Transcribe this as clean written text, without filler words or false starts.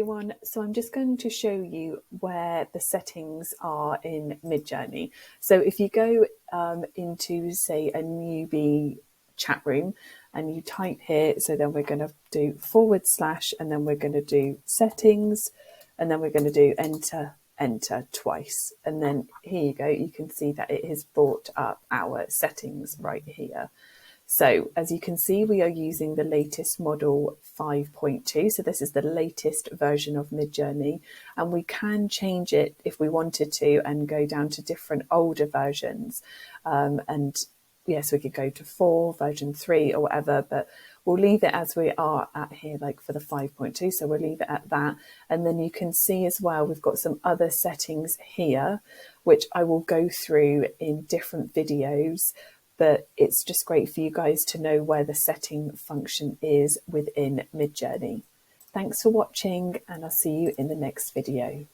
everyone. So I'm just going to show you where the settings are in Midjourney. So if you go into, say, a newbie chat room and you type here, so then we're going to do / and then we're going to do settings, and then we're going to do enter twice. And then here you go, you can see that it has brought up our settings right here. So as you can see, we are using the latest model 5.2. So this is the latest version of Midjourney, and we can change it if we wanted to and go down to different older versions. And yes, we could go to 4, version 3 or whatever, but we'll leave it as we are at here, like for the 5.2. So we'll leave it at that. And then you can see as well, we've got some other settings here, which I will go through in different videos. But it's just great for you guys to know where the setting function is within Midjourney. Thanks for watching, and I'll see you in the next video.